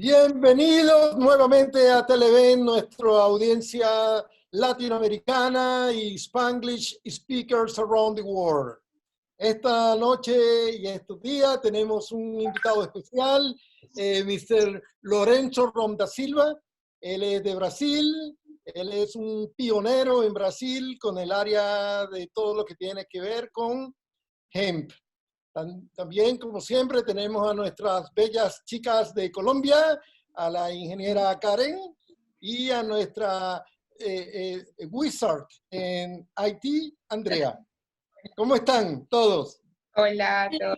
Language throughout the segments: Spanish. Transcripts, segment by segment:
Bienvenidos nuevamente a Televen, nuestra audiencia latinoamericana y Spanglish speakers around the world. Esta noche y estos días tenemos un invitado especial, Mr. Lorenzo Rom da Silva. Él es de Brasil, él es un pionero en Brasil con el área de todo lo que tiene que ver con hemp. También, como siempre, tenemos a nuestras bellas chicas de Colombia, a la ingeniera Karen y a nuestra wizard en IT, Andrea. ¿Cómo están todos? Hola a todos.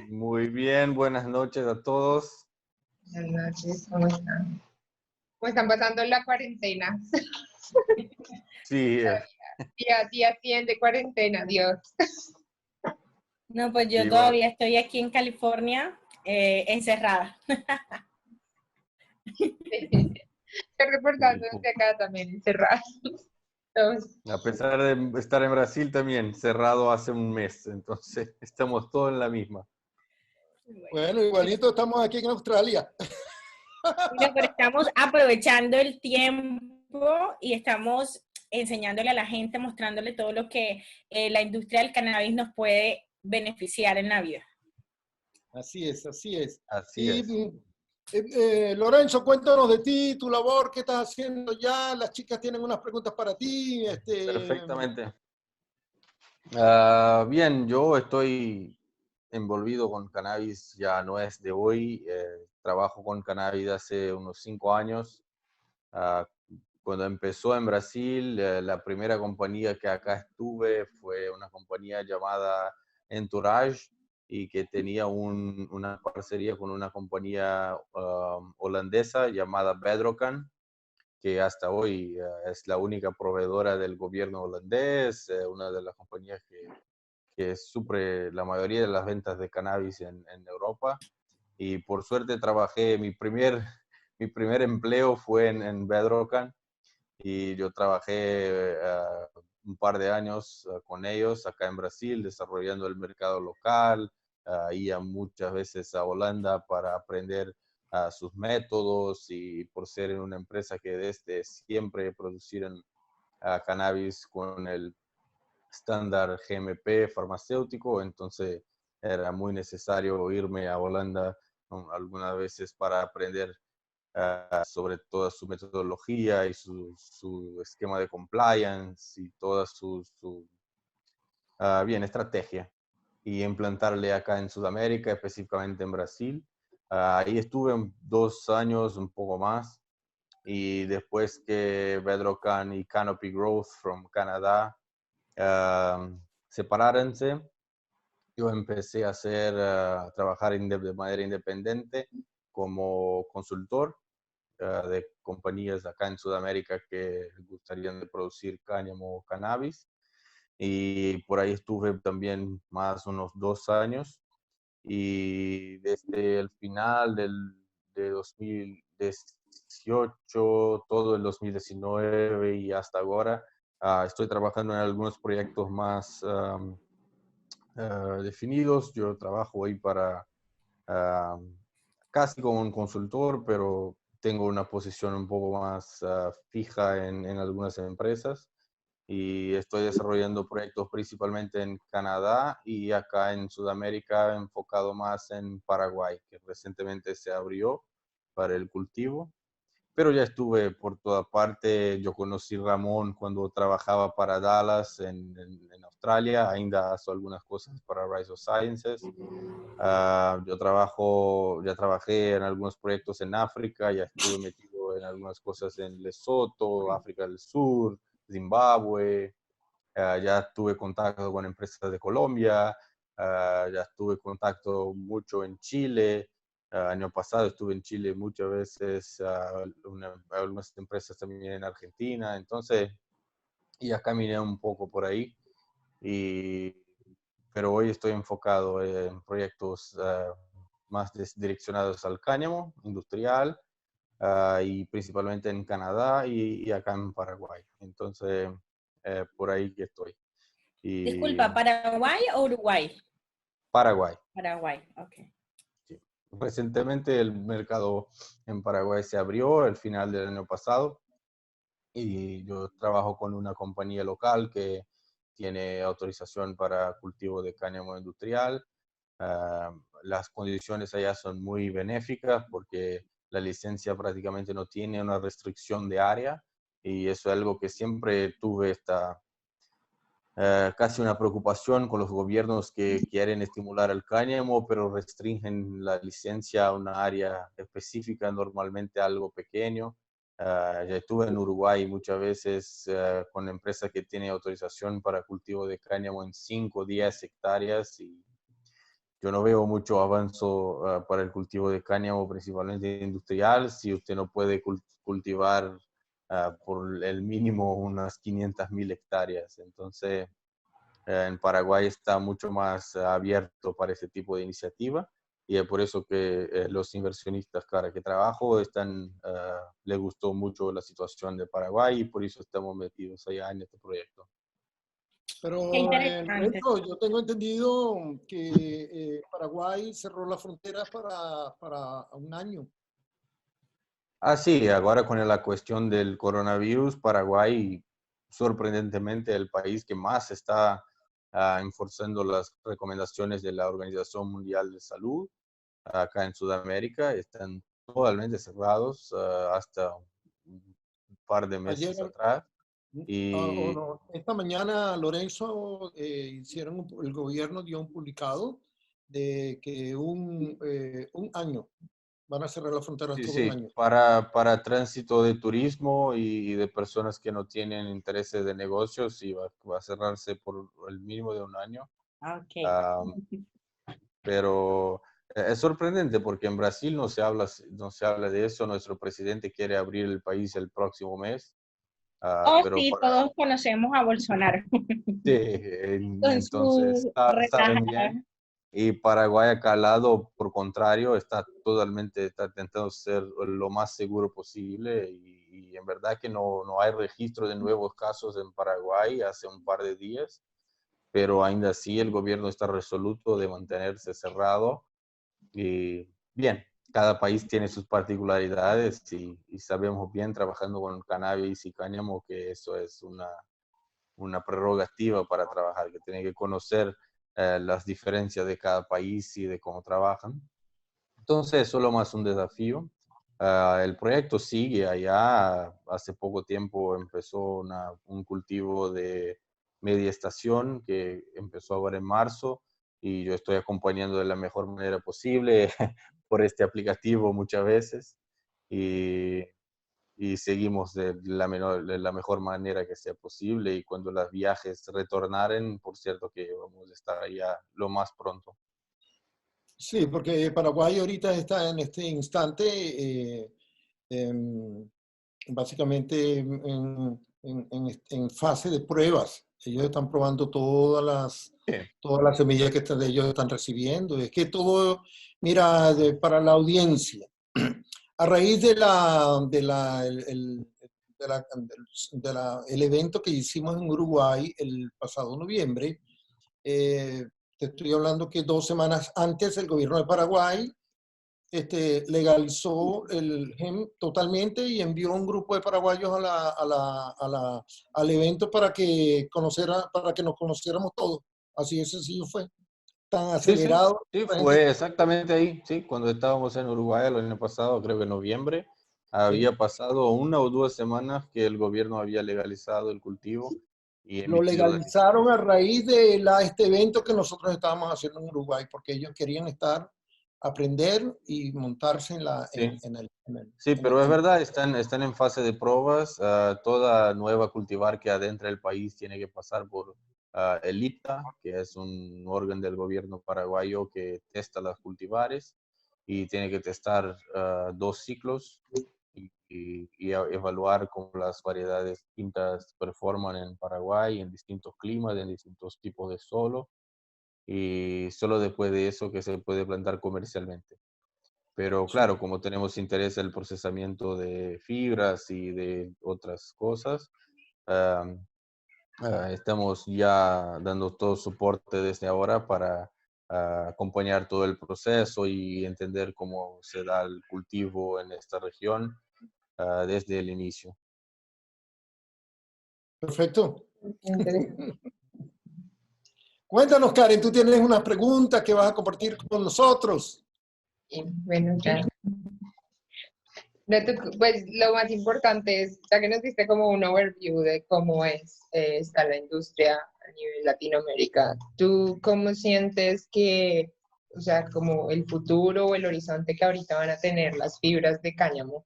Muy bien, buenas noches a todos. Buenas noches, ¿cómo están? ¿Cómo están pasando la cuarentena? Sí, Día 100 de cuarentena, Dios. No, pues yo Sí, todavía estoy aquí en California, encerrada. Estoy reportando desde acá también, encerrados. Todos. a pesar de estar en Brasil también, cerrado hace un mes, entonces estamos todos en la misma. Bueno, igualito estamos aquí en Australia. Bueno, pero estamos aprovechando el tiempo y estamos enseñándole a la gente, mostrándole todo lo que la industria del cannabis nos puede beneficiar en la vida. Así es, así es. Así es. Lorenzo, cuéntanos de ti, tu labor, qué estás haciendo ya. Las chicas tienen unas preguntas para ti. Perfectamente. Bien, yo estoy envolvido con cannabis, ya no es de hoy. Trabajo con cannabis hace unos 5 años. Cuando empezó en Brasil, la primera compañía que acá estuve fue una compañía llamada Entourage y que tenía una parcería con una compañía holandesa llamada Bedrocan, que hasta hoy es la única proveedora del gobierno holandés, una de las compañías que suple la mayoría de las ventas de cannabis en Europa. Y por suerte trabajé, mi primer empleo fue en Bedrocan. Y yo trabajé un par de años con ellos acá en Brasil, desarrollando el mercado local. Iba muchas veces a Holanda para aprender sus métodos y por ser en una empresa que desde siempre producían cannabis con el estándar GMP farmacéutico, entonces era muy necesario irme a Holanda algunas veces para aprender sobre toda su metodología y su esquema de compliance y toda su estrategia y implantarle acá en Sudamérica, específicamente en Brasil. Ahí estuve 2 años, un poco más, y después que Bedrocan y Canopy Growth from Canadá separáronse, yo empecé a trabajar de manera independiente como consultor de compañías acá en Sudamérica que gustarían de producir cáñamo o cannabis. Y por ahí estuve también más unos 2 años. Y desde el final de 2018, todo el 2019 y hasta ahora, estoy trabajando en algunos proyectos más definidos. Yo trabajo ahí para casi como un consultor, pero tengo una posición un poco más fija en algunas empresas y estoy desarrollando proyectos principalmente en Canadá y acá en Sudamérica enfocado más en Paraguay, que recientemente se abrió para el cultivo. Pero ya estuve por toda parte. Yo conocí a Ramón cuando trabajaba para Dallas en Australia. Ainda hago algunas cosas para Rise of Sciences. Ya trabajé en algunos proyectos en África. Ya estuve metido en algunas cosas en Lesoto, África del Sur, Zimbabue. Ya tuve contacto con empresas de Colombia. Ya tuve contacto mucho en Chile. Año pasado estuve en Chile muchas veces, algunas empresas también en Argentina, entonces ya caminé un poco por ahí, pero hoy estoy enfocado en proyectos más direccionados al cáñamo industrial y principalmente en Canadá y acá en Paraguay, entonces por ahí que estoy. Disculpa, ¿Paraguay o Uruguay? Paraguay. Paraguay, ok. Sí. recientemente el mercado en Paraguay se abrió al final del año pasado y yo trabajo con una compañía local que tiene autorización para cultivo de cáñamo industrial. Ah, las condiciones allá son muy benéficas porque la licencia prácticamente no tiene una restricción de área y eso es algo que siempre tuve casi una preocupación con los gobiernos que quieren estimular el cáñamo, pero restringen la licencia a una área específica, normalmente algo pequeño. Ya estuve en Uruguay muchas veces con empresas que tienen autorización para cultivo de cáñamo en 5 o 10 hectáreas y yo no veo mucho avance para el cultivo de cáñamo, principalmente industrial, si usted no puede cultivar por el mínimo unas 500.000 hectáreas. Entonces, en Paraguay está mucho más abierto para ese tipo de iniciativa y es por eso que los inversionistas para que trabajo les gustó mucho la situación de Paraguay y por eso estamos metidos allá en este proyecto. Qué Pero, interesante. Lorenzo, yo tengo entendido que Paraguay cerró la frontera para un año. Ah, sí, ahora con la cuestión del coronavirus, Paraguay, sorprendentemente, el país que más está enforzando las recomendaciones de la Organización Mundial de Salud, acá en Sudamérica, están totalmente cerrados hasta un par de Ayer, meses atrás. o Y no, esta mañana, Lorenzo, el gobierno dio un publicado de que un año, van a cerrar las fronteras sí, todo un sí, año. para tránsito de turismo y de personas que no tienen intereses de negocios, sí, va a cerrarse por el mínimo de un año. Ok. Ah, pero es sorprendente porque en Brasil no se habla de eso. Nuestro presidente quiere abrir el país el próximo mes, Oh, pero sí, para, todos conocemos a Bolsonaro sí, con entonces su saben retajada. bien. Y Paraguay acá al lado, por contrario, está intentando ser lo más seguro posible y en verdad que no hay registro de nuevos casos en Paraguay hace un par de días, pero ainda así el gobierno está resoluto de mantenerse cerrado. Y bien, cada país tiene sus particularidades y sabemos bien trabajando con cannabis y cáñamo que eso es una prerrogativa para trabajar, que tiene que conocer las diferencias de cada país y de cómo trabajan. Entonces, es solo más un desafío. El proyecto sigue allá. Hace poco tiempo empezó un cultivo de media estación que empezó ahora en marzo y yo estoy acompañando de la mejor manera posible por este aplicativo muchas veces y seguimos de la mejor manera que sea posible y cuando los viajes retornaren, por cierto que vamos a estar allá lo más pronto. Sí, porque Paraguay ahorita está en este instante em, básicamente en fase de pruebas. Ellos están probando Sí, todas las semillas que ellos están recibiendo. Es que todo, mira, para la audiencia, a raíz el evento que hicimos en Uruguay el pasado noviembre, eh, te estoy hablando que 2 semanas antes el gobierno de Paraguay legalizó el hemp totalmente y envió un grupo de paraguayos al evento para que nos conociéramos todos. Así de sencillo fue. Tan sí, sí, acelerado. sí, La gente, fue exactamente ahí, sí, cuando estábamos en Uruguay el año pasado, creo que en noviembre, sí. había pasado 1 o 2 semanas que el gobierno había legalizado el cultivo y Lo emitido las legalizaron a licencias. raíz de este evento que nosotros estábamos haciendo en Uruguay, porque ellos querían aprender y montarse Sí. Sí, en el pero es verdad, están en fase de pruebas. Toda nueva cultivar que adentra el país tiene que pasar por el IPTA, que es un órgano del gobierno paraguayo que testa las cultivares y tiene que testar 2 ciclos y evaluar cómo las variedades distintas performan en Paraguay, en distintos climas, en distintos tipos de suelo y solo después de eso que se puede plantar comercialmente. Pero Sí. claro, como tenemos interés en el procesamiento de fibras y de otras cosas, am, estamos ya dando todo soporte desde ahora para acompañar todo el proceso y entender cómo se da el cultivo en esta región desde el inicio. Perfecto. Interesante. Cuéntanos, Karen, tú tienes una pregunta que vas a compartir con nosotros. Y bueno, ya. No, pues lo más importante es, ya que nos diste como un overview de cómo está la industria a nivel Latinoamérica, ¿tú cómo sientes que, o sea, como el futuro o el horizonte que ahorita van a tener las fibras de cáñamo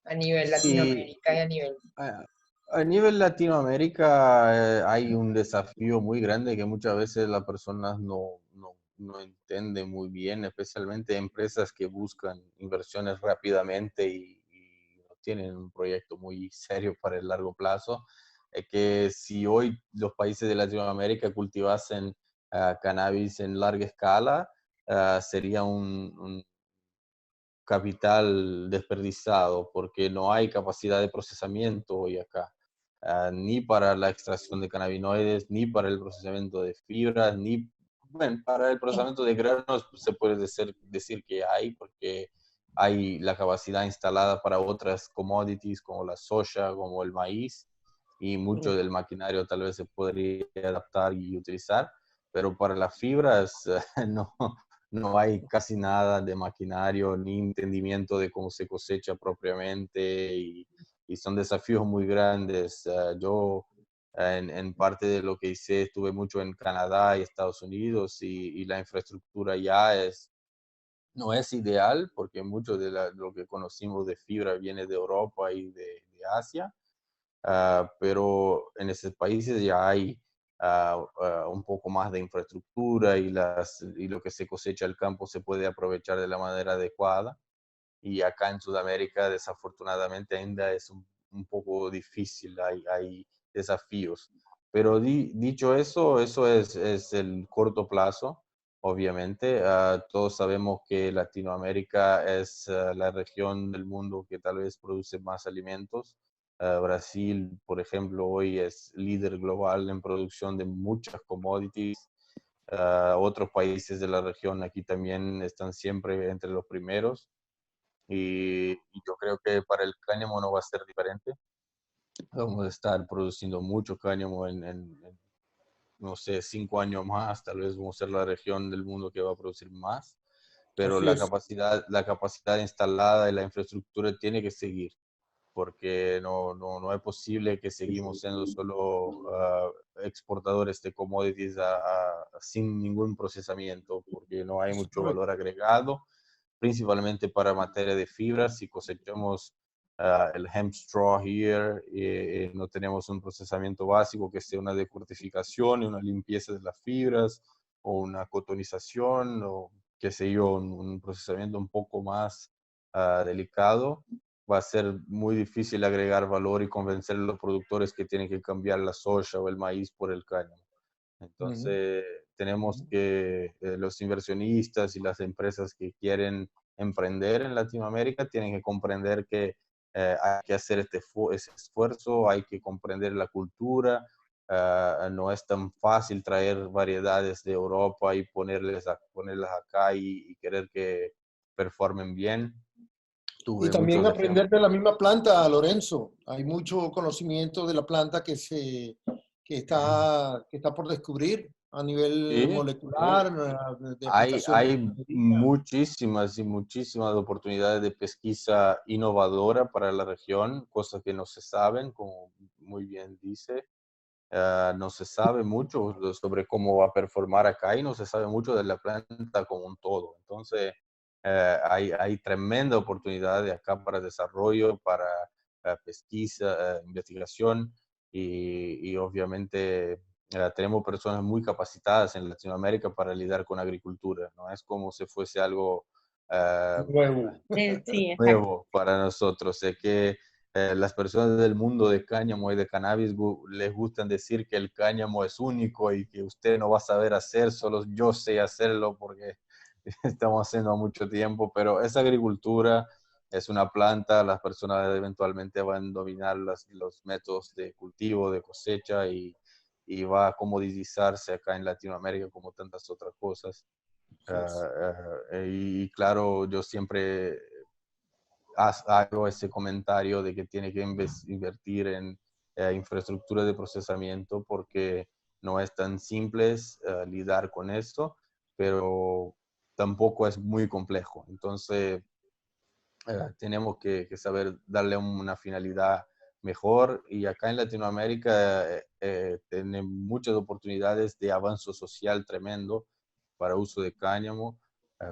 a nivel Y Latinoamérica y a nivel... a, a nivel Latinoamérica hay un desafío muy grande que muchas veces las personas no entienden muy bien, especialmente empresas que buscan inversiones rápidamente y no tienen un proyecto muy serio para el largo plazo. Que si hoy los países de Latinoamérica cultivasen cannabis en larga escala, sería un capital desperdiciado porque no hay capacidad de procesamiento hoy acá, ni para la extracción de cannabinoides, ni para el procesamiento de fibras, ni bueno, para el procesamiento de granos se puede decir que hay, porque hay la capacidad instalada para otras commodities como la soya, como el maíz, y mucho del maquinario tal vez se podría adaptar y utilizar, pero para las fibras no, no hay casi nada de maquinario ni entendimiento de cómo se cosecha propiamente y son desafíos muy grandes. Yo en parte de lo que hice estuve mucho en Canadá y Estados Unidos y la infraestructura ya no es ideal porque mucho de lo que conocimos de fibra viene de Europa y de Asia. Pero en esos países ya hay un poco más de infraestructura y lo que se cosecha al campo se puede aprovechar de la manera adecuada. Y acá en Sudamérica, desafortunadamente, ainda es un poco difícil, hay desafíos. Pero dicho eso, eso es el corto plazo, obviamente. Todos sabemos que Latinoamérica es la región del mundo que tal vez produce más alimentos. Brasil, por ejemplo, hoy es líder global en producción de muchas commodities. Otros países de la región aquí también están siempre entre los primeros. Y yo creo que para el cáñamo no va a ser diferente. Vamos a estar produciendo mucho cáñamo no sé, 5 años más. Tal vez vamos a ser la región del mundo que va a producir más. Pero Así es. la capacidad instalada y la infraestructura tiene que seguir, porque no es posible que seguimos siendo solo exportadores de commodities sin ningún procesamiento, porque no hay mucho valor Correcto. agregado, principalmente para materia de fibras. Si cosechamos el hemp straw here, no tenemos un procesamiento básico que sea una decortificación y una limpieza de las fibras, o una cotonización, o qué sé yo, un procesamiento un poco más delicado. Va a ser muy difícil agregar valor y convencer a los productores que tienen que cambiar la soya o el maíz por el cáñamo. Ujú. Entonces, tenemos que los inversionistas y las empresas que quieren emprender en Latinoamérica tienen que comprender que hay que hacer ese esfuerzo, hay que comprender la cultura. No es tan fácil traer variedades de Europa y ponerlas acá y querer que performen bien. Y Tuve también muchos aprender ejemplos. de la misma planta, Lorenzo. Hay mucho conocimiento de la planta que está por descubrir a nivel Sí, molecular, sí. de aplicación en Hay minería. muchísimas y muchísimas oportunidades de pesquisa innovadora para la región, cosas que no se saben, como muy bien dice. No se sabe mucho sobre cómo va a performar acá y no se sabe mucho de la planta como un todo. Entonces, hay tremenda oportunidad de acá para desarrollo, para pesquisa, investigación y obviamente tenemos personas muy capacitadas en Latinoamérica para lidiar con agricultura. No es como si fuese algo eh, Nuevo. Sí, exacto. nuevo para nosotros. Sé que las personas del mundo de cáñamo y de cannabis les gustan decir que el cáñamo es único y que usted no va a saber hacer, solo yo sé hacerlo porque estamos haciendo mucho tiempo, pero esa agricultura es una planta, las personas eventualmente van a dominar los métodos de cultivo, de cosecha y va a comoditizarse acá en Latinoamérica como tantas otras cosas. Y claro, yo siempre hago ese comentario de que tiene que invertir en infraestructura de procesamiento porque no es tan simple lidiar con esto, pero tampoco es muy complejo. Entonces, tenemos que saber darle una finalidad mejor, y acá en Latinoamérica tenemos muchas oportunidades de avance social tremendo para uso de cáñamo,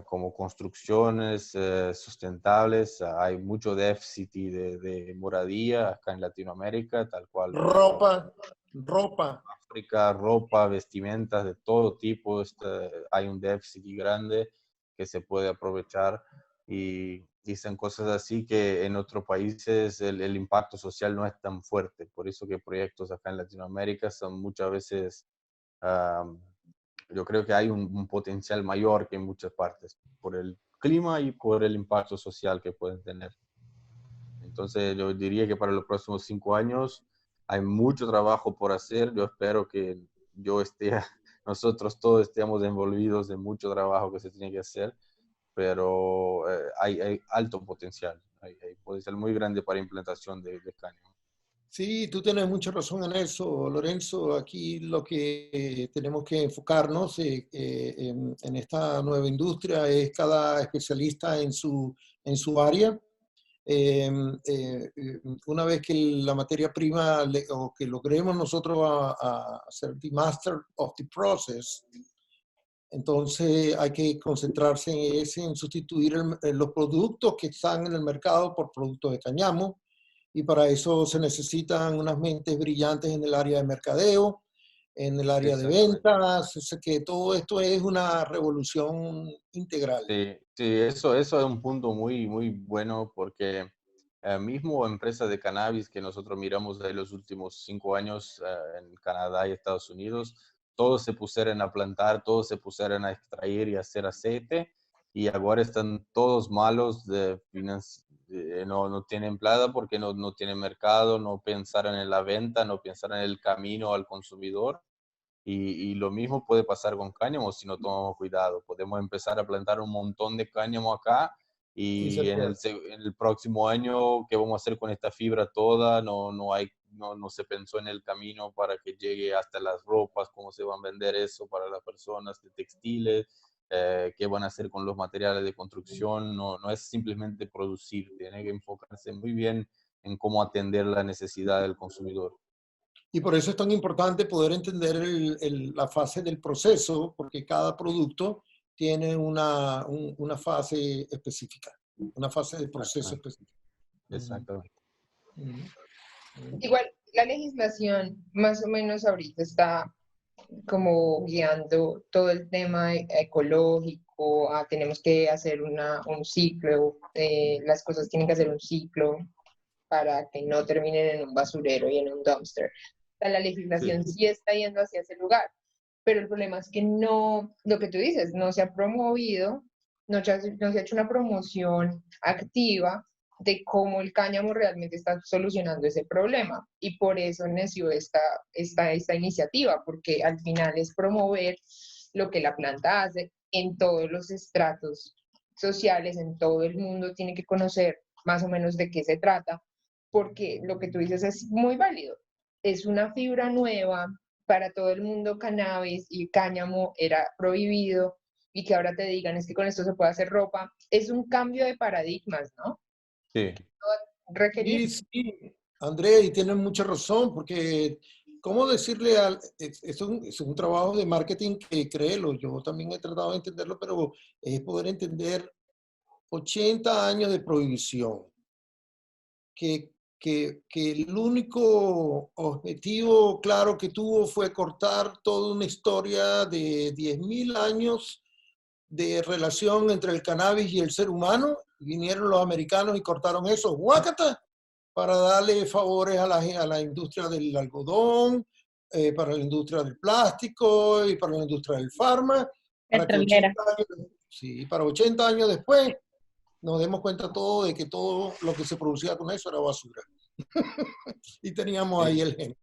como construcciones sustentables. Hay mucho déficit de moradía acá en Latinoamérica, tal cual Ropa. África, ropa, vestimentas de todo tipo. Hay un déficit grande que se puede aprovechar, y dicen cosas así que en otros países el impacto social no es tan fuerte. Por eso que proyectos acá en Latinoamérica son muchas veces, yo creo que hay un potencial mayor que en muchas partes, por el clima y por el impacto social que pueden tener. Entonces yo diría que para los próximos 5 años hay mucho trabajo por hacer. Yo espero que nosotros todos estemos envolvidos en mucho trabajo que se tiene que hacer, pero hay alto potencial, hay potencial muy grande para implantación de cáñamo. Sí, tú tienes mucha razón en eso, Lorenzo. Aquí lo que tenemos que enfocarnos en esta nueva industria es cada especialista en su área. Eh, una vez que la materia prima o que logremos nosotros a hacer the master of the process, entonces hay que concentrarse en sustituir los productos que están en el mercado por productos de cáñamo, y para eso se necesitan unas mentes brillantes en el área de mercadeo, en el área de ventas. Es que todo esto es una revolución integral. Sí, sí, eso es un punto muy, muy bueno, porque mismo empresas de cannabis que nosotros miramos de los últimos 5 años en Canadá y Estados Unidos, todos se pusieron a plantar, todos se pusieron a extraer y hacer aceite, y ahora están todos malos no tienen plata porque no tienen mercado, no pensaron en la venta, no pensaron en el camino al consumidor. Y lo mismo puede pasar con cáñamo si no tomamos cuidado. Podemos empezar a plantar un montón de cáñamo acá, y en el próximo año, ¿qué vamos a hacer con esta fibra toda? No se pensó en el camino para que llegue hasta las ropas, cómo se van a vender eso para las personas de textiles, qué van a hacer con los materiales de construcción. No es simplemente producir, tiene que enfocarse muy bien en cómo atender la necesidad del consumidor. Y por eso es tan importante poder entender la fase del proceso, porque cada producto tiene una fase específica, una fase de proceso específica. Exactamente. Igual, la legislación más o menos ahorita está como guiando todo el tema ecológico. Tenemos que hacer un ciclo, las cosas tienen que hacer un ciclo para que no terminen en un basurero y en un dumpster. O sea, la legislación sí está yendo hacia ese lugar, pero el problema es que no, lo que tú dices, no se ha promovido, no se ha hecho una promoción activa de cómo el cáñamo realmente está solucionando ese problema. Y por eso nació esta iniciativa, porque al final es promover lo que la planta hace en todos los estratos sociales, en todo el mundo tiene que conocer más o menos de qué se trata, porque lo que tú dices es muy válido. Es una fibra nueva para todo el mundo. Cannabis y cáñamo era prohibido, y que ahora te digan es que con esto se puede hacer ropa, es un cambio de paradigmas, ¿no? Sí. Requerir. Sí, Andrea, y tienes mucha razón, porque ¿cómo decirle es un trabajo de marketing que, créelo, yo también he tratado de entenderlo, pero es poder entender 80 años de prohibición, que el único objetivo claro que tuvo fue cortar toda una historia de 10.000 años de relación entre el cannabis y el ser humano. Vinieron los americanos y cortaron eso, ¡guácata!, para darle favores a la industria del algodón, para la industria del plástico y para la industria del farma. Para 80 años después nos demos cuenta todo de que todo lo que se producía con eso era basura. Y teníamos ahí el gen.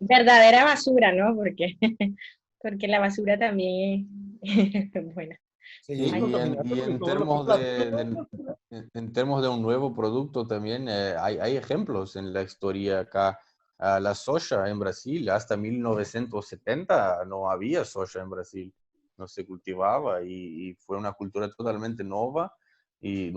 Verdadera basura, ¿no? Porque la basura también es buena. Sí, Y contaminante porque en todos los términos plásticos. en términos de un nuevo producto también, hay ejemplos en la historia acá. La soja en Brasil, hasta 1970 no había soja en Brasil, no se cultivaba y fue una cultura totalmente nueva y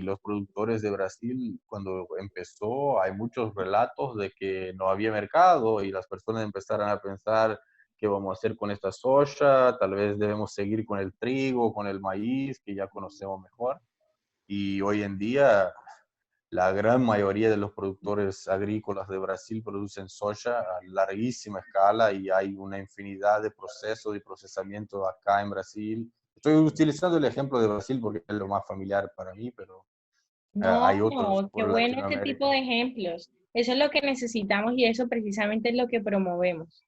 los productores de Brasil, cuando empezó, hay muchos relatos de que no había mercado y las personas empezaron a pensar qué vamos a hacer con esta soya, tal vez debemos seguir con el trigo, con el maíz, que ya conocemos mejor. Y hoy en día la gran mayoría de los productores agrícolas de Brasil producen soya a larguísima escala y hay una infinidad de procesos y procesamiento acá en Brasil. Estoy utilizando el ejemplo de Brasil porque es lo más familiar para mí, pero hay otros No, qué por bueno este tipo Latinoamérica. de ejemplos. Eso es lo que necesitamos y eso precisamente es lo que promovemos.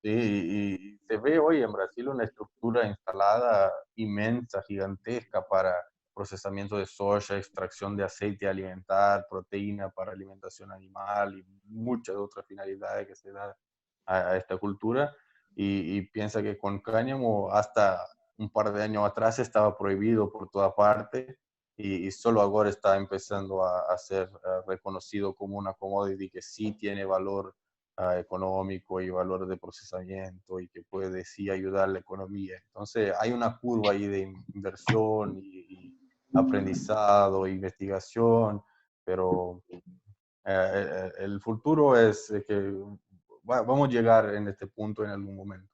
Sí, y se ve hoy en Brasil una estructura instalada inmensa, gigantesca para procesamiento de soya, extracción de aceite alimentar, proteína para alimentación animal y muchas otras finalidades que se da a esta cultura. Y piensa que con cáñamo hasta un par de años atrás estaba prohibido por toda parte y solo ahora está empezando a ser reconocido como una commodity que sí tiene valor económico y valor de procesamiento y que puede sí ayudar a la economía. Entonces hay una curva ahí de inversión y aprendizado, investigación, pero el futuro es que vamos a llegar en este punto en algún momento.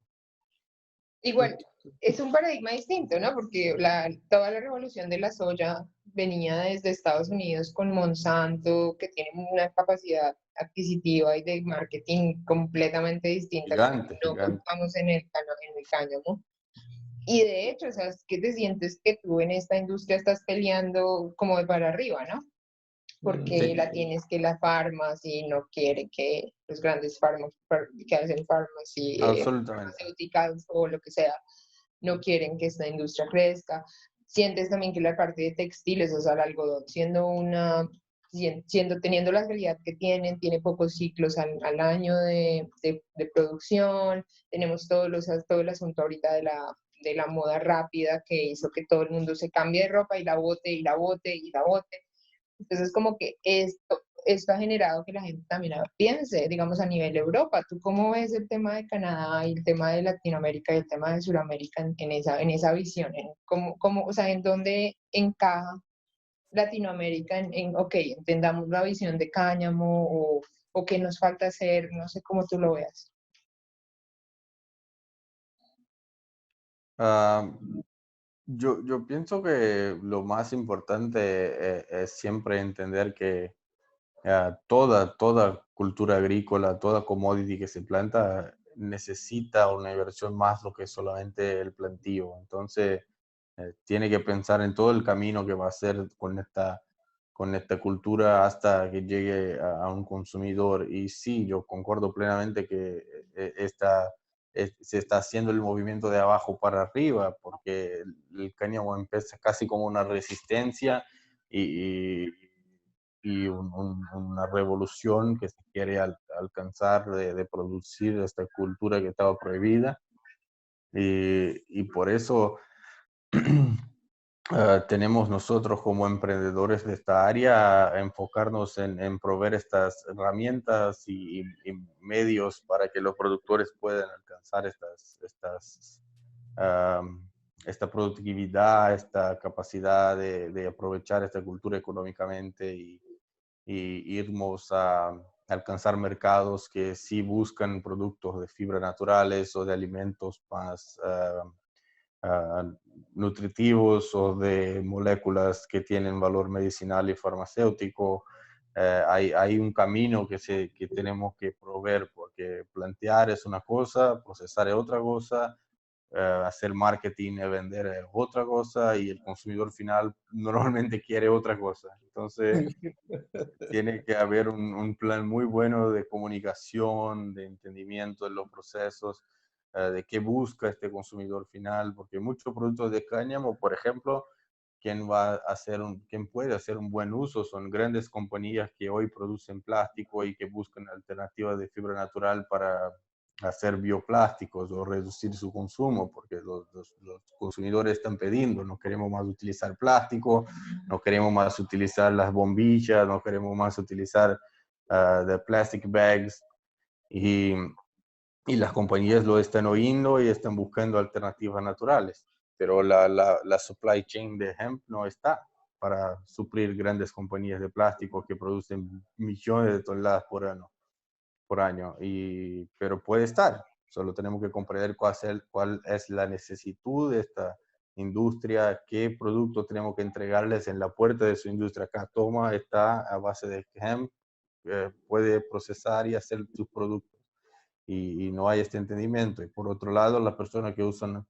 Igual, es un paradigma distinto, ¿no? Porque toda la revolución de la soya venía desde Estados Unidos con Monsanto, que tiene una capacidad adquisitiva y de marketing completamente distinta a la que Gigante, no gigante. contamos en el cáñamo. Y de hecho, o sea, es que te sientes que tú en esta industria estás peleando como de para arriba, ¿no? Porque Sí, la tienes que la farmacia no quiere que los grandes que hacen farmacia, absolutamente. farmacéuticas o lo que sea, no quieren que esta industria crezca. Sientes también que la parte de textiles, o sea, el algodón, teniendo la calidad que tienen, tiene pocos ciclos al año de producción, tenemos todo el asunto ahorita de la moda rápida que hizo que todo el mundo se cambie de ropa y la bote y la bote y la bote. Entonces, como que esto ha generado que la gente también piense, digamos, a nivel Europa. ¿Tú cómo ves el tema de Canadá y el tema de Latinoamérica y el tema de Sudamérica en esa visión? O sea, ¿en dónde encaja Latinoamérica ok, entendamos la visión de cáñamo o qué nos falta hacer? No sé cómo tú lo veas. Ah, yo pienso que lo más importante es siempre entender que toda cultura agrícola, toda commodity que se planta necesita una inversión más lo que solamente el plantío. Entonces, tiene que pensar en todo el camino que va a hacer con esta cultura hasta que llegue a un consumidor. Y sí, yo concuerdo plenamente que se está haciendo el movimiento de abajo para arriba, porque el cáñamo empieza casi como una resistencia y, y una revolución que se quiere alcanzar de producir esta cultura que estaba prohibida. Y por eso tenemos nosotros como emprendedores de esta área a enfocarnos en proveer estas herramientas y medios para que los productores puedan alcanzar esta productividad, esta capacidad de aprovechar esta cultura económicamente y irnos a alcanzar mercados que sí buscan productos de fibra naturales o de alimentos más nutritivos o de moléculas que tienen valor medicinal y farmacéutico. Hay un camino que tenemos que proveer, porque plantear es una cosa, procesar es otra cosa, hacer marketing y vender es otra cosa, y el consumidor final normalmente quiere otra cosa. Entonces, tiene que haber un plan muy bueno de comunicación, de entendimiento de los procesos, de qué busca este consumidor final, porque muchos productos de cáñamo, por ejemplo, quien puede hacer un buen uso son grandes compañías que hoy producen plástico y que buscan alternativas de fibra natural hacer bioplásticos o reducir su consumo, porque los consumidores están pidiendo, no queremos más utilizar plástico, no queremos más utilizar las bombillas, no queremos más utilizar the plastic bags, y las compañías lo están oyendo y están buscando alternativas naturales, pero la supply chain de hemp no está para suplir grandes compañías de plástico que producen millones de toneladas por año, pero puede estar. Solo tenemos que comprender cuál es la necesidad de esta industria, qué producto tenemos que entregarles en la puerta de su industria. Acá Toma está a base de hemp, puede procesar y hacer sus productos. Y no hay este entendimiento. Y por otro lado, las personas que usan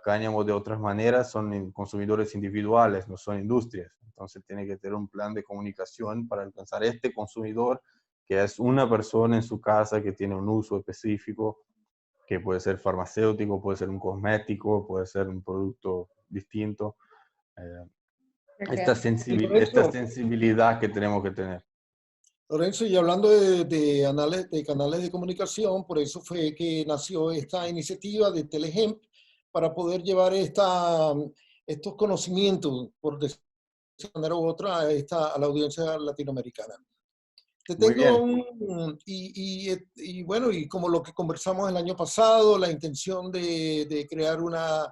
cáñamo de otras maneras son consumidores individuales, no son industrias. Entonces tiene que tener un plan de comunicación para alcanzar este consumidor, que es una persona en su casa que tiene un uso específico, que puede ser farmacéutico, puede ser un cosmético, puede ser un producto distinto. Esta sensibilidad que tenemos que tener. Lorenzo, y hablando de canales de comunicación, por eso fue que nació esta iniciativa de Telehemp para poder llevar estos conocimientos, por decirlo de una manera u otra, a la audiencia latinoamericana. Te Muy tengo bien. y bueno, y como lo que conversamos el año pasado, la intención de crear una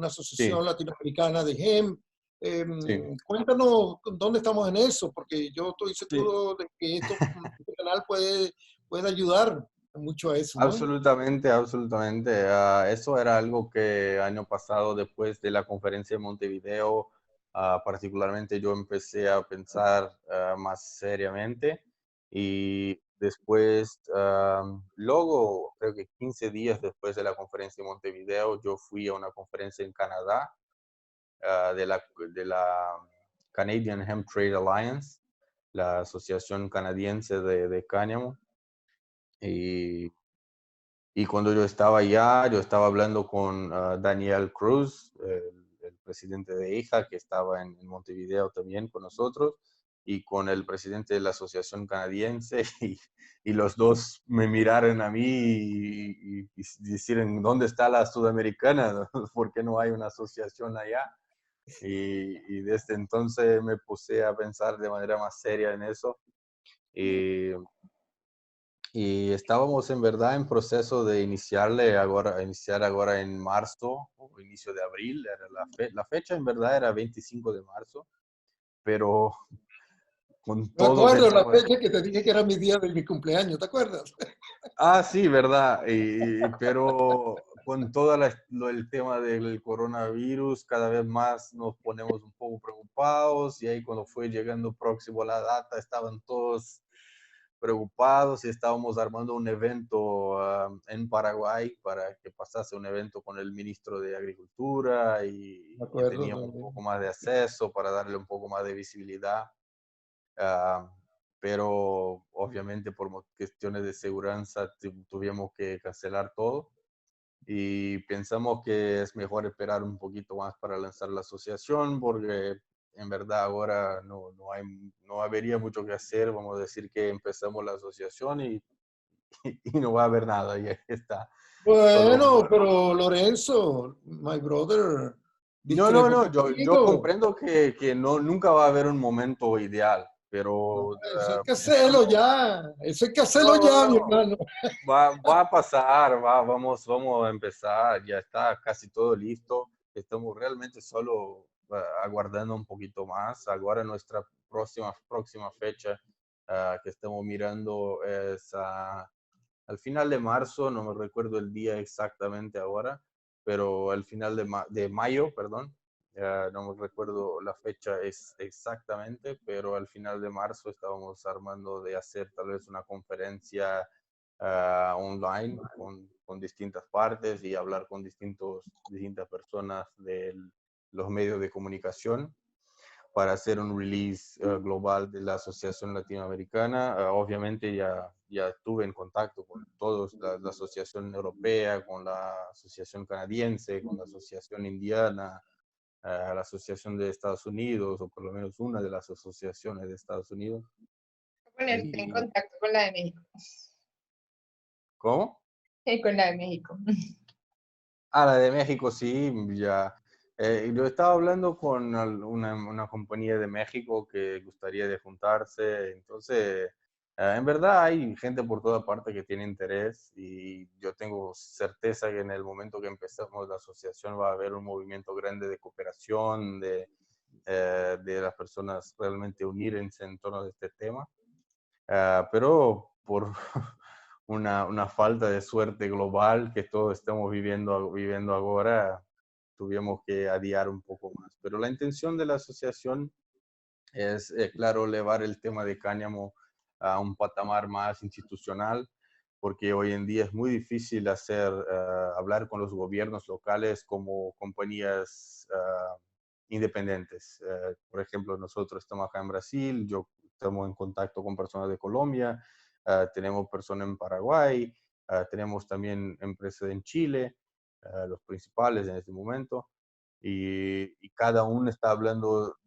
asociación Sí, latinoamericana de hemp. sí, Cuéntanos dónde estamos en eso, porque yo estoy sí. seguro de que este canal puede ayudar mucho a eso, ¿no? Absolutamente, absolutamente. Eso era algo que año pasado, después de la conferencia de Montevideo, particularmente yo empecé a pensar más seriamente, y después, luego, creo que 15 días después de la conferencia de Montevideo, yo fui a una conferencia en Canadá, de la Canadian Hemp Trade Alliance, la asociación canadiense de cáñamo. Y cuando yo estaba allá, yo estaba hablando con Daniel Cruz, el presidente de IJA, que estaba en Montevideo también con nosotros, y con el presidente de la Asociación Canadiense, y los dos me miraron a mí y dijeron, ¿dónde está la sudamericana? ¿Por qué no hay una asociación allá? Y desde entonces me puse a pensar de manera más seria en eso. Y estábamos en verdad en proceso de iniciar ahora en marzo o inicio de abril. Era la fecha en verdad era 25 de marzo, pero con Me todo que acuerdo la estaba... fecha que te dije que era mi día de mi cumpleaños, ¿te acuerdas? Ah, sí, verdad. Pero con todo el tema del coronavirus, cada vez más nos ponemos un poco preocupados, y ahí cuando fue llegando próximo a la data, estaban todos preocupados, y estábamos armando un evento en Paraguay para que pasase un evento con el ministro de Agricultura, Me y que acuerdo teníamos un también. poco más de acceso para darle un poco más de visibilidad. ah, pero obviamente por cuestiones de seguridad tuvimos que cancelar todo, y pensamos que es mejor esperar un poquito más para lanzar la asociación, porque en verdad ahora no habría mucho que hacer. Vamos a decir que empezamos la asociación y no va a haber nada, y ahí está. Solo Bueno, pero Lorenzo, my brother, no, no, discrepo no, yo contigo. comprendo que nunca va a haber un momento ideal, No, pero eso hay que hacerlo pensamos, ya. Eso hay que hacerlo no, no, ya, mi no. hermano. Va a pasar, vamos a empezar, ya está casi todo listo. Estamos realmente solo aguardando un poquito más. Ahora nuestra próxima fecha que estamos mirando es al final de marzo, no me recuerdo el día exactamente ahora, pero al final de mayo, perdón. No me recuerdo la fecha exactamente, pero al final de marzo estábamos armando de hacer tal vez una conferencia online con distintas partes, y hablar con distintas personas de los medios de comunicación para hacer un release global de la Asociación Latinoamericana. Obviamente ya estuve en contacto con todos, la Asociación Europea, con la Asociación Canadiense, con la Asociación Indiana, la Asociación de Estados Unidos, o por lo menos una de las asociaciones de Estados Unidos. Ponerte en Y contacto con la de México. ¿Cómo? Con la de México. Ah, la de México, sí, ya. Yo estaba hablando con una compañía de México que gustaría de juntarse, entonces, en verdad hay gente por toda parte que tiene interés y yo tengo certeza que en el momento que empecemos la asociación va a haber un movimiento grande de cooperación, de las personas realmente unirse en torno a este tema. Pero por una falta de suerte global que todos estamos viviendo ahora, tuvimos que adiar un poco más. Pero la intención de la asociación es, claro, elevar el tema de cáñamo a un patamar más institucional, porque hoy en día es muy difícil hablar con los gobiernos locales como compañías independientes. Por ejemplo, nosotros estamos acá en Brasil, yo estamos en contacto con personas de Colombia, tenemos personas en Paraguay, tenemos también empresas en Chile, los principales en este momento, y cada uno está hablando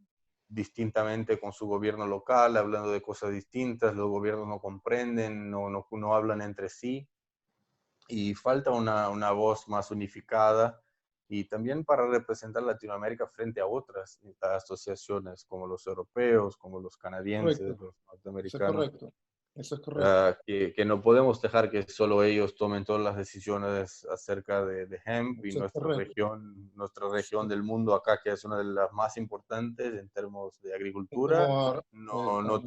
distintamente con su gobierno local, hablando de cosas distintas, los gobiernos no comprenden, no hablan entre sí, y falta una voz más unificada y también para representar Latinoamérica frente a otras asociaciones como los europeos, como los canadienses, Correcto, los eso es norteamericanos, correcto, eso es correcto. que no podemos dejar que solo ellos tomen todas las decisiones acerca de hemp y Eso es correcto. nuestra región Sí. del mundo acá, que es una de las más importantes en términos de Es agricultura, como ahora, no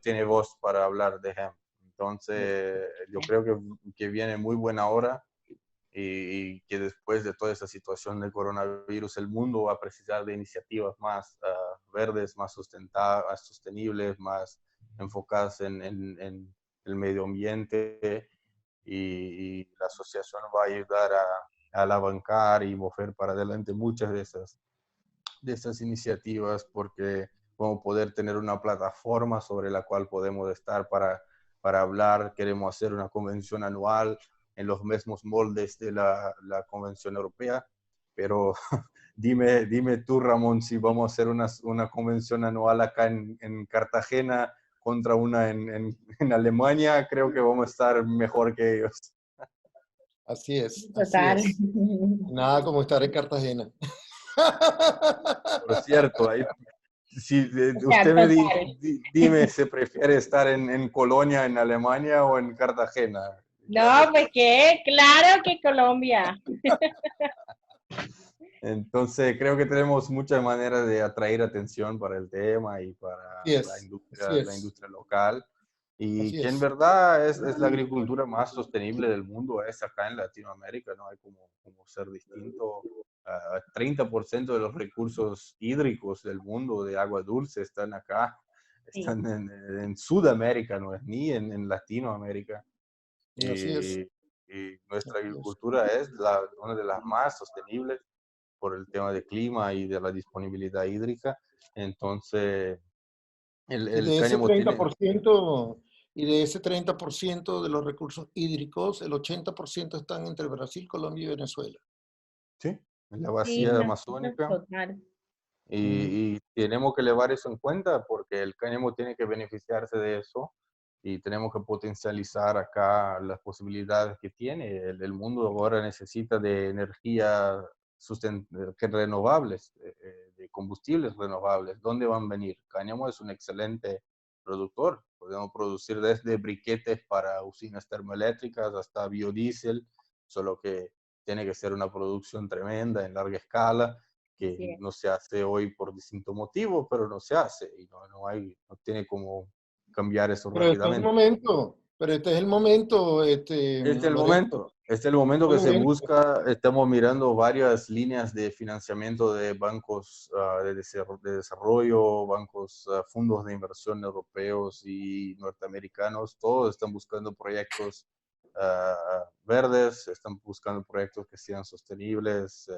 tiene voz para hablar de hemp. Entonces, yo creo que viene muy buena hora y que después de toda esa situación del coronavirus, el mundo va a precisar de iniciativas más verdes, más sostenibles, más enfocadas en el medio ambiente y la asociación va a ayudar a alavancar y mover para adelante muchas de esas iniciativas porque vamos a poder tener una plataforma sobre la cual podemos estar para hablar. Queremos hacer una convención anual en los mismos moldes de la Convención Europea, pero dime tú, Ramón, si vamos a hacer una convención anual acá en Cartagena contra una en Alemania, creo que vamos a estar mejor que ellos. así es, así Total. es. Nada como estar en Cartagena. Por cierto, ahí, si O sea, usted total. dime, ¿se prefiere estar en Colonia, en Alemania o en Cartagena? No, pues qué, claro que Colombia. Entonces, creo que tenemos muchas maneras de atraer atención para el tema y para así la es, industria local. Y así que en es. verdad es la agricultura más sostenible del mundo, es acá en Latinoamérica, no hay como ser distinto. 30% de los recursos hídricos del mundo de agua dulce están acá, Sí. están en Sudamérica, no es ni en Latinoamérica. Y así es, Y nuestra así es. agricultura es una de las más sostenibles por el tema de clima y de la disponibilidad hídrica. Entonces, Y el de ese cáñamo tiene, 30%, y de ese 30% de los recursos hídricos, el 80% están entre Brasil, Colombia y Venezuela. sí, en la Sí, vacía no, amazónica. total. Mm. Y tenemos que llevar eso en cuenta porque el cáñamo tiene que beneficiarse de eso y tenemos que potencializar acá las posibilidades que tiene. El mundo ahora necesita de energía renovables, de combustibles renovables. ¿Dónde van a venir? Cáñamo es un excelente productor. Podemos producir desde briquetes para usinas termoeléctricas hasta biodiesel, solo que tiene que ser una producción tremenda en larga escala que Así es. no se hace hoy por distintos motivos, pero no se hace y no tiene como cambiar eso Pero este es el rápidamente. momento, Lorenzo, Este es el momento el que se momento. busca. Estamos mirando varias líneas de financiamiento de bancos de desarrollo, bancos, fondos de inversión europeos y norteamericanos. Todos están buscando proyectos verdes, están buscando proyectos que sean sostenibles.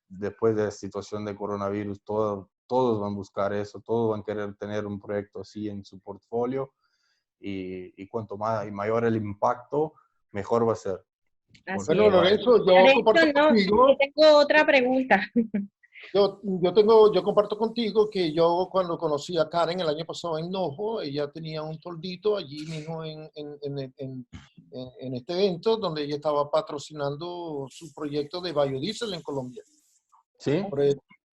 Después de la situación de coronavirus, todos van a buscar eso, todos van a querer tener un proyecto así en su portfolio y cuanto más y mayor el impacto, mejor va a ser, Así porque Bueno, es. no hay... Lorenzo, yo Lorenzo, comparto no, yo contigo. tengo otra pregunta. Yo comparto contigo que yo cuando conocí a Karen el año pasado en Nojo, ella tenía un toldito allí mismo en este evento donde ella estaba patrocinando su proyecto de biodiesel en Colombia. ¿Sí?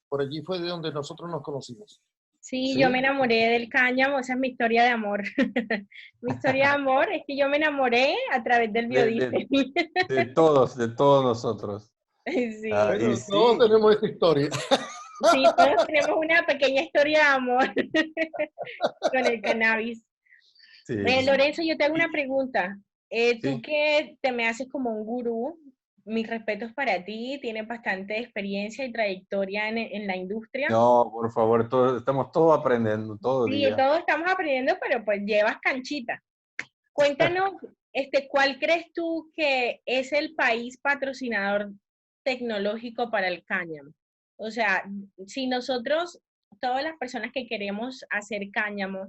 Por allí fue de donde nosotros nos conocimos. Sí, ¿Sí? yo me enamoré del cáñamo, esa es mi historia de amor. Mi historia de amor es que yo me enamoré a través del biodiesel. De todos nosotros. Sí, Y Bueno, todos sí, tenemos esta historia. sí, todos tenemos una pequeña historia de amor con el cannabis. sí, sí. Lorenzo, yo te hago una pregunta. Tú Sí. que te me haces como un gurú, mis respetos para ti, tienes bastante experiencia y trayectoria en la industria. No, por favor, estamos todos aprendiendo, todo Sí, día. todos estamos aprendiendo, pero pues llevas canchita. Cuéntanos, ¿cuál crees tú que es el país patrocinador tecnológico para el cáñamo? O sea, si nosotros, todas las personas que queremos hacer cáñamo,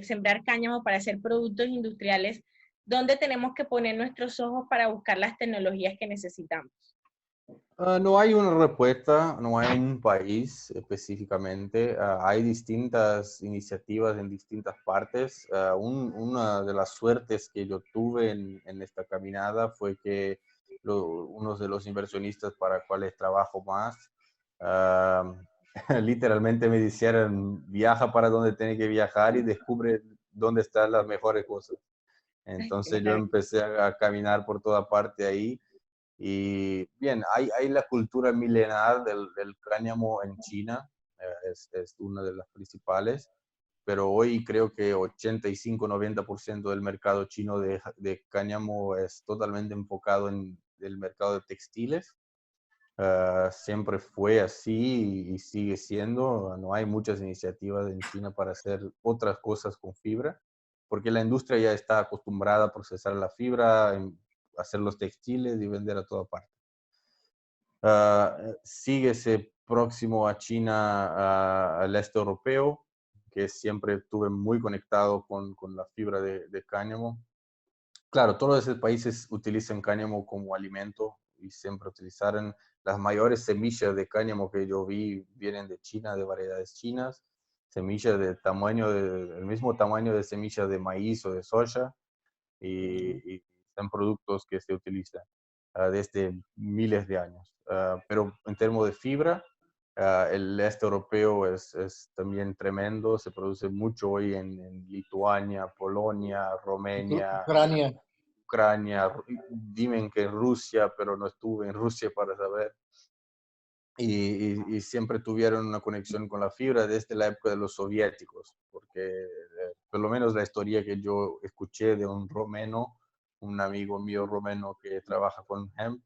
sembrar cáñamo para hacer productos industriales, ¿dónde tenemos que poner nuestros ojos para buscar las tecnologías que necesitamos? No hay una respuesta, no hay un país específicamente. Hay distintas iniciativas en distintas partes. Una de las suertes que yo tuve en esta caminada fue que uno de los inversionistas para cuales trabajo más, ah, literalmente me dijeron, viaja para donde tiene que viajar y descubre dónde están las mejores cosas. Entonces yo Exacto. empecé a caminar por toda parte ahí. Y bien, hay la cultura milenar del cáñamo en China, es una de las principales, pero hoy creo que 85-90% del mercado chino de cáñamo es totalmente enfocado en el mercado de textiles. Siempre fue así y sigue siendo. No hay muchas iniciativas en China para hacer otras cosas con fibra, porque la industria ya está acostumbrada a procesar la fibra, hacer los textiles y vender a toda parte. Síguese próximo a China, al este europeo, que siempre estuve muy conectado con la fibra de cáñamo. Claro, todos esos países utilizan cáñamo como alimento y siempre utilizaron las mayores semillas de cáñamo que yo vi, vienen de China, de variedades chinas, semillas del mismo tamaño de semillas de maíz o de soya y son productos que se utilizan desde miles de años. Pero en términos de fibra, el este europeo es también tremendo, se produce mucho hoy en Lituania, Polonia, Romania, Ucrania. Ucrania, dime que Rusia, pero no estuve en Rusia para saber. Y siempre tuvieron una conexión con la fibra desde la época de los soviéticos, porque por lo menos la historia que yo escuché de un romeno, un amigo mío romeno que trabaja con hemp,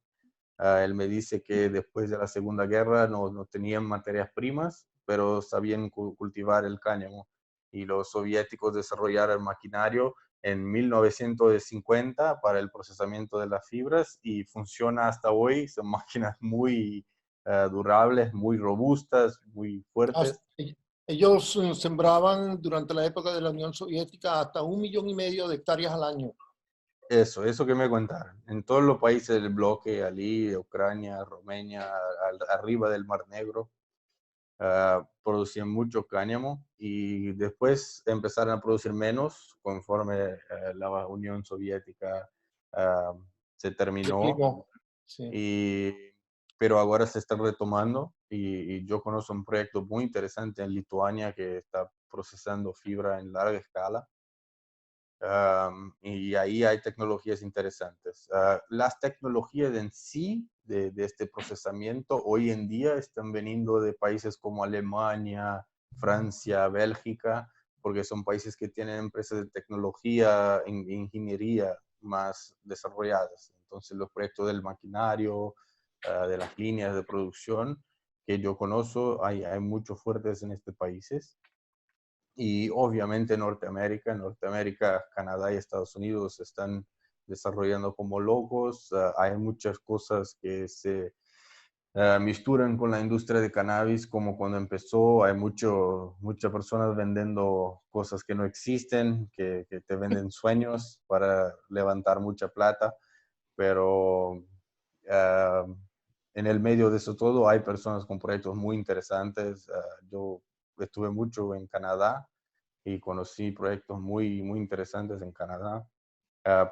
él me dice que después de la Segunda Guerra no tenían materias primas, pero sabían cultivar el cáñamo. Y los soviéticos desarrollaron maquinario en 1950 para el procesamiento de las fibras y funciona hasta hoy. Son máquinas muy durables, muy robustas, muy fuertes. Ellos sembraban durante la época de la Unión Soviética hasta 1,5 millones de hectáreas al año. Eso que me contaron. En todos los países del bloque, allí, Ucrania, Romania, arriba del Mar Negro, producían mucho cáñamo y después empezaron a producir menos conforme la Unión Soviética uh, se terminó. Sí. Pero ahora se están retomando y yo conozco un proyecto muy interesante en Lituania que está procesando fibra en larga escala. Y ahí hay tecnologías interesantes. Las tecnologías en sí de este procesamiento hoy en día están veniendo de países como Alemania, Francia, Bélgica, porque son países que tienen empresas de tecnología, ingeniería más desarrolladas. Entonces los proyectos del maquinario, de las líneas de producción que yo conozco, hay muchos fuertes en estos países. Y obviamente Norteamérica, Canadá y Estados Unidos se están desarrollando como locos. Hay muchas cosas que se misturan con la industria de cannabis, como cuando empezó, hay muchas personas vendiendo cosas que no existen, que te venden sueños para levantar mucha plata, pero en el medio de eso todo hay personas con proyectos muy interesantes. Yo estuve mucho en Canadá y conocí proyectos muy, muy interesantes en Canadá.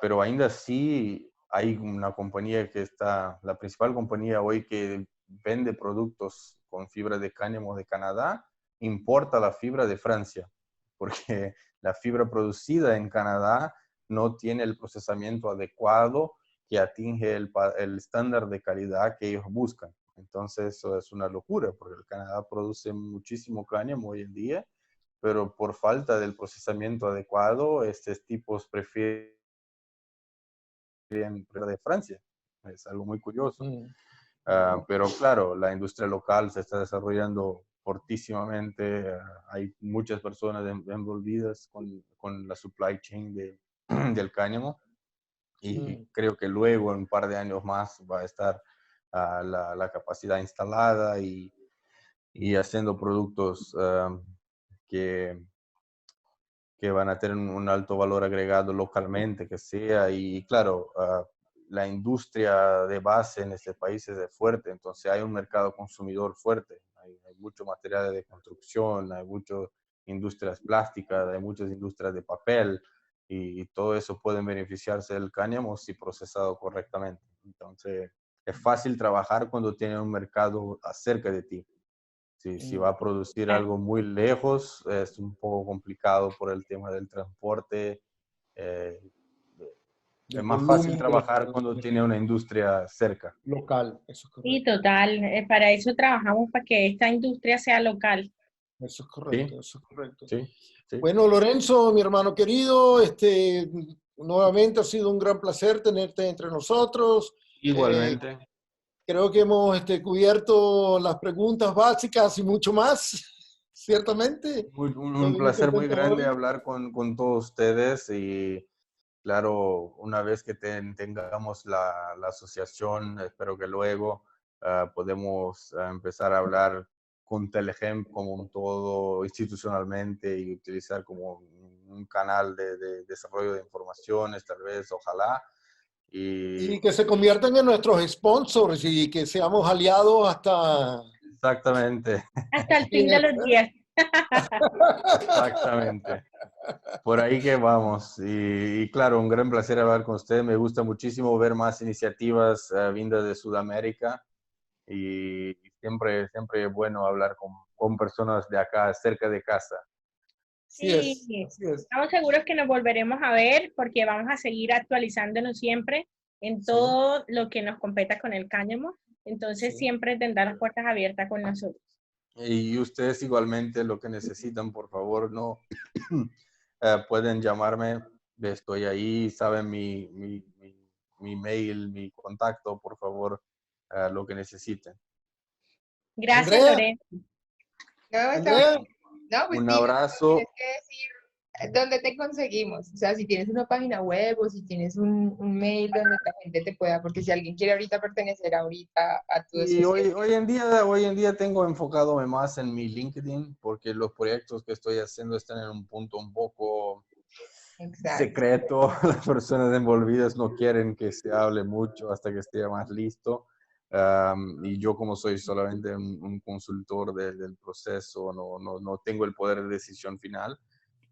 Pero ainda así hay una compañía que está, la principal compañía hoy que vende productos con fibra de cáñamo de Canadá, importa la fibra de Francia, porque la fibra producida en Canadá no tiene el procesamiento adecuado que atinge el estándar de calidad que ellos buscan. Entonces, eso es una locura, porque el Canadá produce muchísimo cáñamo hoy en día, pero por falta del procesamiento adecuado, estos tipos prefieren de Francia. Es algo muy curioso. Pero claro, la industria local se está desarrollando fortísimamente. Hay muchas personas envolvidas con la supply chain del cáñamo. Y creo que luego, en un par de años más, va a estar la capacidad instalada y haciendo productos que van a tener un alto valor agregado localmente, que sea. Y claro, la industria de base en este país es fuerte, entonces hay un mercado consumidor fuerte. Hay mucho material de construcción, hay muchas industrias plásticas, hay muchas industrias de papel, y todo eso pueden beneficiarse del cáñamo si procesado correctamente. Entonces, es fácil trabajar cuando tiene un mercado cerca de ti. Si va a producir algo muy lejos, es un poco complicado por el tema del transporte. Eh, es más fácil trabajar cuando tiene una industria cerca. Local, eso es Sí, correcto. total. Para eso trabajamos, para que esta industria sea local. Eso es correcto, Sí, eso es correcto. sí, sí. Bueno, Lorenzo, mi hermano querido, nuevamente ha sido un gran placer tenerte entre nosotros. Igualmente. Creo que hemos cubierto las preguntas básicas y mucho más, ciertamente. Un Estoy muy placer muy contento grande hoy. hablar con todos ustedes, y claro, una vez que tengamos la asociación, espero que luego podemos empezar a hablar con Telegem como un todo institucionalmente, y utilizar como un canal de desarrollo de informaciones, tal vez, ojalá. Y que se conviertan en nuestros sponsors y que seamos aliados hasta... Exactamente, Hasta el fin de los días. exactamente. Por ahí que vamos. Y claro, un gran placer hablar con usted. Me gusta muchísimo ver más iniciativas vindas de Sudamérica, y siempre, siempre es bueno hablar con personas de acá, cerca de casa. Así es, Sí, así es. estamos seguros que nos volveremos a ver porque vamos a seguir actualizándonos siempre en Sí, todo lo que nos competa con el cáñamo. Entonces, sí. siempre tendrá las puertas abiertas con nosotros. Y ustedes igualmente, lo que necesitan, por favor, no pueden llamarme. Estoy ahí, saben mi mail, mi contacto, por favor, lo que necesiten. Gracias, Andrea, Lorenzo. No, está Andrea, bien. No, pues Un dime, abrazo. tienes que decir dónde te conseguimos. O sea, si tienes una página web o si tienes un mail donde la gente te pueda, porque si alguien quiere ahorita pertenecer ahorita a tu Y asociación. hoy en día tengo enfocado más en mi LinkedIn, porque los proyectos que estoy haciendo están en un punto un poco Exacto. secreto. Las personas envolvidas no quieren que se hable mucho hasta que esté más listo. Y yo, como soy solamente un consultor del proceso, no tengo el poder de decisión final.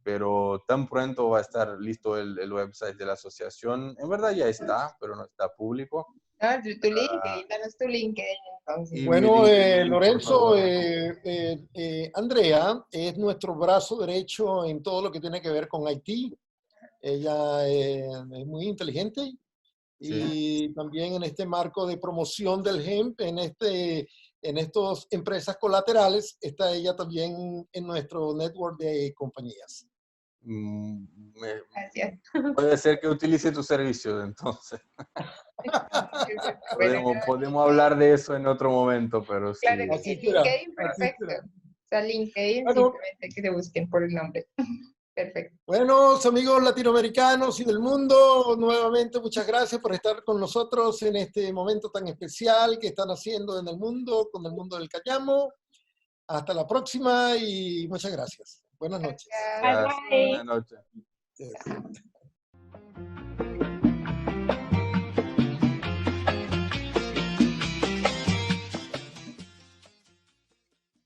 Pero tan pronto va a estar listo el website de la asociación. En verdad ya está, pero no está público. No, tu LinkedIn, danos tu LinkedIn Y entonces. mi bueno, LinkedIn, por Lorenzo, favor. Andrea es nuestro brazo derecho en todo lo que tiene que ver con Haití. Ella es muy inteligente Sí. y también en este marco de promoción del hemp, en estas empresas colaterales, está ella también en nuestro network de compañías. Mm, Gracias. Puede ser que utilice tus servicios, entonces. Bueno, Podemos hablar de eso en otro momento, pero claro sí. que Así sí, será, LinkedIn, así perfecto. será. O sea, LinkedIn, Bueno, simplemente que se busquen por el nombre. Perfecto. buenos amigos latinoamericanos y del mundo, nuevamente muchas gracias por estar con nosotros en este momento tan especial que están haciendo en el mundo, con el mundo del cáñamo. Hasta la próxima y muchas gracias. Buenas noches. Gracias. Bye, Gracias. bye. Buenas noches. Yes.